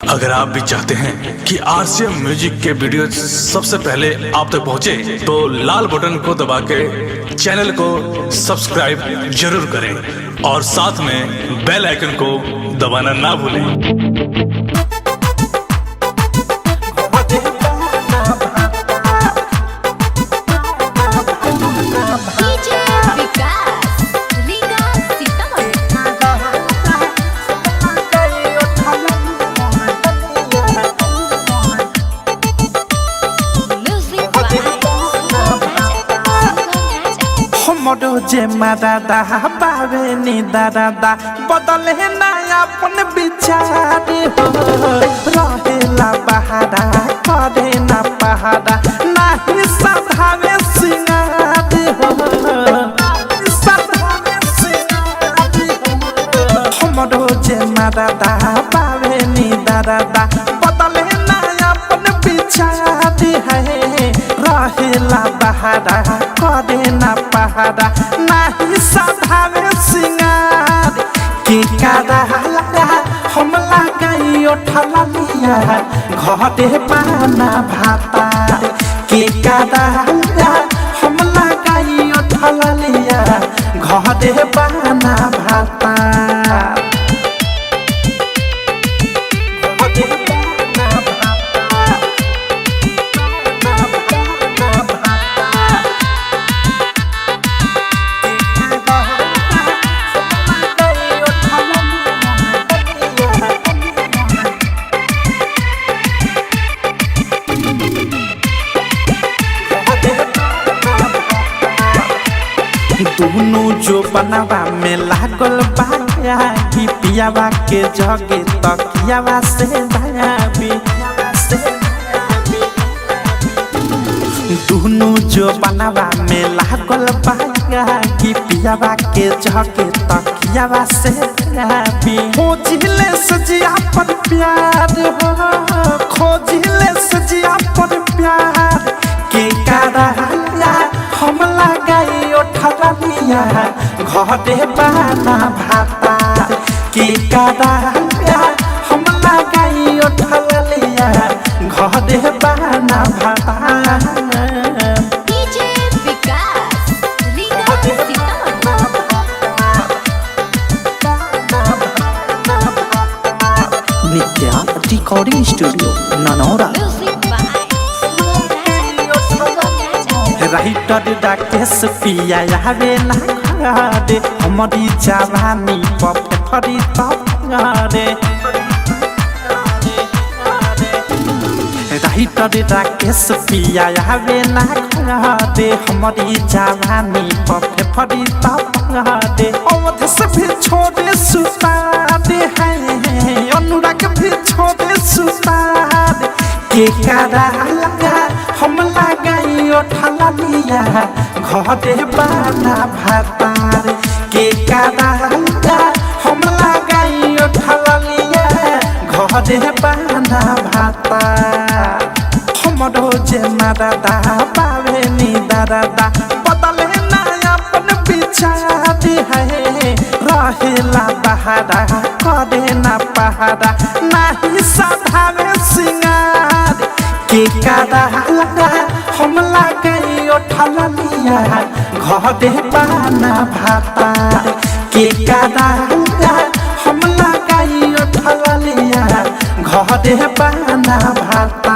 अगर आप भी चाहते हैं कि आरसीएम म्यूजिक के वीडियो सबसे पहले आप तक पहुंचे, तो लाल बटन को दबा के चैनल को सब्सक्राइब जरूर करें और साथ में बेल आइकन को दबाना ना भूलें। मोडो जे मादा बावे नी दादा बदले ना अपन विचार हो रहेला बहारा करे ना पहाड़ा नाही सधावे सिंगार हो सधावे सिंगार हो मोडो जे मादा बावे नी दादा बदले ना अपन विचार है रहेला बहारा करे ना पहाड़ा नाही सधावे सिंगार के कादा हम लगाई उठला लिया घरे पाना भाता के कादा हम लगाई उठला लिया घरे पाना भाता दोनों जो बनावा में लागल बाया कि पियावा के जगे तकियावा से भायाबी दोनों जो बनावा में लागल बाया कि पियावा के जगे तकियावा से भायाबी खोजिले सजिया पर प्यार हो खोजिले सजिया पर प्यार के कारा हम लगाई उठला लिया घरे पाना भाता के कादा हम लगाई उठला लिया घरे पाना भाता नित्या रिकॉर्डिंग स्टूडियो ननौरा राइटर डाकेश पिया आवे ना घरे हमारी जवानी पफरी तरे राइटर डाकेश पिया आवे ना घरे हमारी जवानी पफरी तरे अवध से भी छोड़े सुता दे है अनुराग भी छोड़े सुता दे के कारा लगा हम लगाई उठला लिया घरे पाना भाता के कादा हम लगाई उठला लिया घरे पाना भाता हमरो जे मादा पावे नी दादा बदले ना अपन विचार है रहेला बहारा करे ना पहाड़ा नाही सधावे सिंगार के कादा हम लगाई उठला लिया घरे पाना भाता के कादा हम लगाई उठला लिया घरे पाना भाता।